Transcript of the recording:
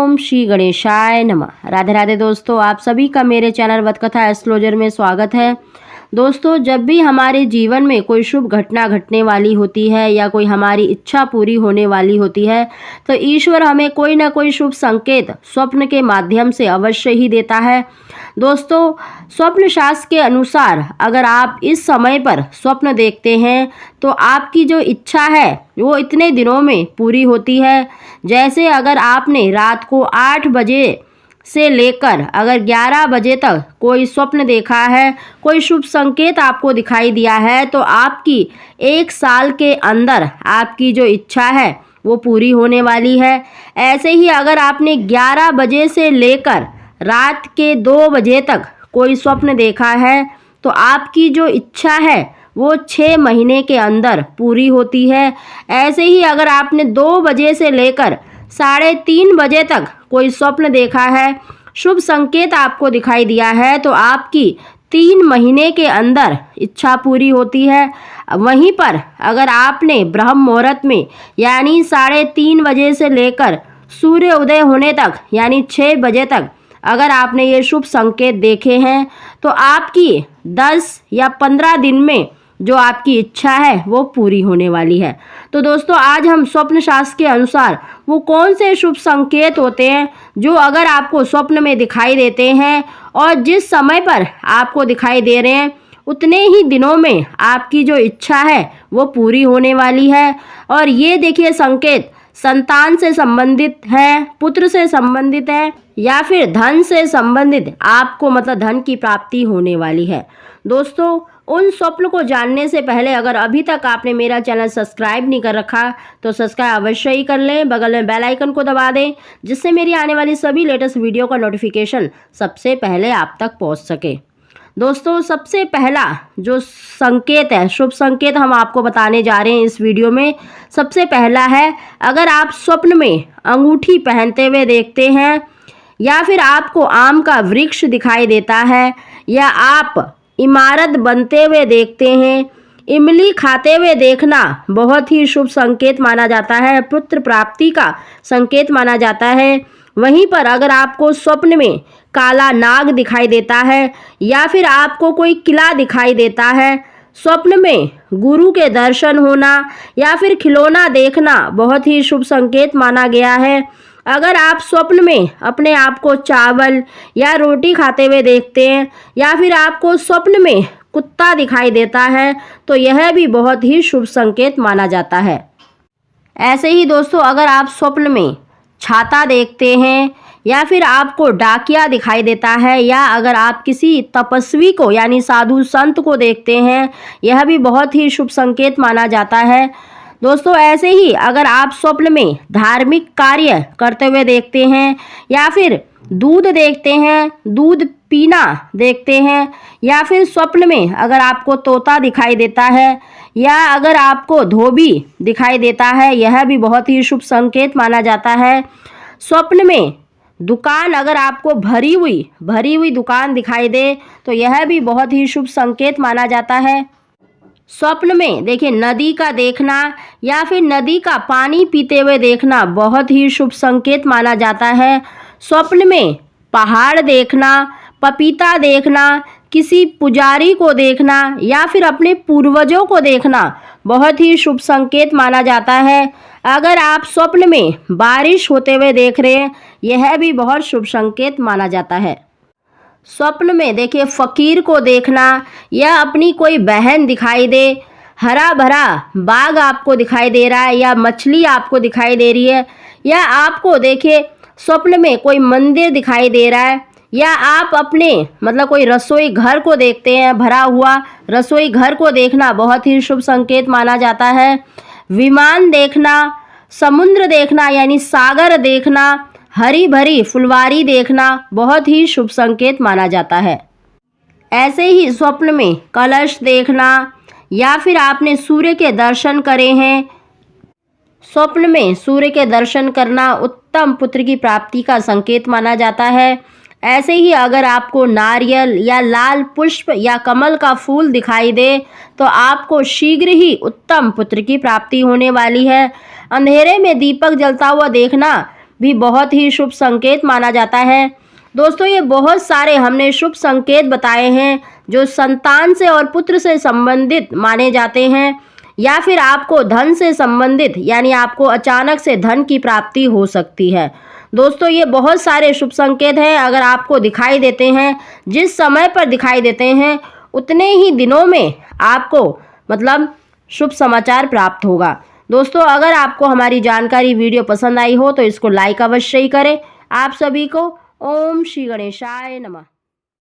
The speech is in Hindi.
ओम श्री गणेशाय नमः। राधे राधे दोस्तों, आप सभी का मेरे चैनल वतकथा एस्ट्रोलॉजर में स्वागत है। दोस्तों, जब भी हमारे जीवन में कोई शुभ घटना घटने वाली होती है या कोई हमारी इच्छा पूरी होने वाली होती है तो ईश्वर हमें कोई ना कोई शुभ संकेत स्वप्न के माध्यम से अवश्य ही देता है। दोस्तों, स्वप्न शास्त्र के अनुसार अगर आप इस समय पर स्वप्न देखते हैं तो आपकी जो इच्छा है वो इतने दिनों में पूरी होती है। जैसे अगर आपने रात को 8 बजे से लेकर अगर 11 बजे तक कोई स्वप्न देखा है, कोई शुभ संकेत आपको दिखाई दिया है, तो आपकी 1 साल के अंदर आपकी जो इच्छा है वो पूरी होने वाली है। ऐसे ही अगर आपने 11 बजे से लेकर रात के 2 बजे तक कोई स्वप्न देखा है तो आपकी जो इच्छा है वो 6 महीने के अंदर पूरी होती है। ऐसे ही अगर आपने 2 बजे से लेकर 3:30 बजे तक कोई स्वप्न देखा है, शुभ संकेत आपको दिखाई दिया है, तो आपकी 3 महीने के अंदर इच्छा पूरी होती है। वहीं पर अगर आपने ब्रह्म मुहूर्त में यानी 3:30 बजे से लेकर सूर्य उदय होने तक यानी 6 बजे तक अगर आपने ये शुभ संकेत देखे हैं तो आपकी 10 या 15 दिन में जो आपकी इच्छा है वो पूरी होने वाली है। तो दोस्तों, आज हम स्वप्न शास्त्र के अनुसार वो कौन से शुभ संकेत होते हैं जो अगर आपको स्वप्न में दिखाई देते हैं और जिस समय पर आपको दिखाई दे रहे हैं उतने ही दिनों में आपकी जो इच्छा है वो पूरी होने वाली है। और ये देखिए संकेत संतान से संबंधित है, पुत्र से संबंधित है या फिर धन से संबंधित आपको मतलब धन की प्राप्ति होने वाली है। दोस्तों, उन स्वप्न को जानने से पहले अगर अभी तक आपने मेरा चैनल सब्सक्राइब नहीं कर रखा तो सब्सक्राइब अवश्य ही कर लें, बगल में बेल आइकन को दबा दें जिससे मेरी आने वाली सभी लेटेस्ट वीडियो का नोटिफिकेशन सबसे पहले आप तक पहुंच सके। दोस्तों, सबसे पहला जो संकेत है, शुभ संकेत हम आपको बताने जा रहे हैं इस वीडियो में। सबसे पहला है, अगर आप स्वप्न में अंगूठी पहनते हुए देखते हैं या फिर आपको आम का वृक्ष दिखाई देता है या आप इमारत बनते हुए देखते हैं, इमली खाते हुए देखना बहुत ही शुभ संकेत माना जाता है, पुत्र प्राप्ति का संकेत माना जाता है। वहीं पर अगर आपको स्वप्न में काला नाग दिखाई देता है या फिर आपको कोई किला दिखाई देता है, स्वप्न में गुरु के दर्शन होना या फिर खिलौना देखना बहुत ही शुभ संकेत माना गया है। अगर आप स्वप्न में अपने आप को चावल या रोटी खाते हुए देखते हैं या फिर आपको स्वप्न में कुत्ता दिखाई देता है तो यह भी बहुत ही शुभ संकेत माना जाता है। ऐसे ही दोस्तों, अगर आप स्वप्न में छाता देखते हैं या फिर आपको डाकिया दिखाई देता है या अगर आप किसी तपस्वी को यानी साधु संत को देखते हैं, यह भी बहुत ही शुभ संकेत माना जाता है। दोस्तों, ऐसे ही अगर आप स्वप्न में धार्मिक कार्य करते हुए देखते हैं या फिर दूध देखते हैं, दूध पीना देखते हैं या फिर स्वप्न में अगर आपको तोता दिखाई देता है या अगर आपको धोबी दिखाई देता है, यह भी बहुत ही शुभ संकेत माना जाता है। स्वप्न में दुकान अगर आपको भरी हुई दुकान दिखाई दे तो यह भी बहुत ही शुभ संकेत माना जाता है। स्वप्न में देखिए नदी का देखना या फिर नदी का पानी पीते हुए देखना बहुत ही शुभ संकेत माना जाता है। स्वप्न में पहाड़ देखना, पपीता देखना, किसी पुजारी को देखना या फिर अपने पूर्वजों को देखना बहुत ही शुभ संकेत माना जाता है। अगर आप स्वप्न में बारिश होते हुए देख रहे हैं, यह भी बहुत शुभ संकेत माना जाता है। स्वप्न में देखिए फकीर को देखना या अपनी कोई बहन दिखाई दे, हरा भरा बाग आपको दिखाई दे रहा है या मछली आपको दिखाई दे रही है या आपको देखिए स्वप्न में कोई मंदिर दिखाई दे रहा है या आप अपने मतलब कोई रसोई घर को देखते हैं, भरा हुआ रसोई घर को देखना बहुत ही शुभ संकेत माना जाता है। विमान देखना, समुद्र देखना यानी सागर देखना, हरी भरी फुलवारी देखना बहुत ही शुभ संकेत माना जाता है। ऐसे ही स्वप्न में कलश देखना या फिर आपने सूर्य के दर्शन करे हैं, स्वप्न में सूर्य के दर्शन करना उत्तम पुत्र की प्राप्ति का संकेत माना जाता है। ऐसे ही अगर आपको नारियल या लाल पुष्प या कमल का फूल दिखाई दे तो आपको शीघ्र ही उत्तम पुत्र की प्राप्ति होने वाली है। अंधेरे में दीपक जलता हुआ देखना भी बहुत ही शुभ संकेत माना जाता है। दोस्तों, ये बहुत सारे हमने शुभ संकेत बताए हैं जो संतान से और पुत्र से संबंधित माने जाते हैं, या फिर आपको धन से संबंधित यानी आपको अचानक से धन की प्राप्ति हो सकती है। दोस्तों, ये बहुत सारे शुभ संकेत हैं। अगर आपको दिखाई देते हैं, जिस समय पर दिखाई देते हैं, उतने ही दिनों में आपको मतलब शुभ समाचार प्राप्त होगा। दोस्तों, अगर आपको हमारी जानकारी वीडियो पसंद आई हो तो इसको लाइक अवश्य ही करें। आप सभी को ओम श्री गणेशाय नमः।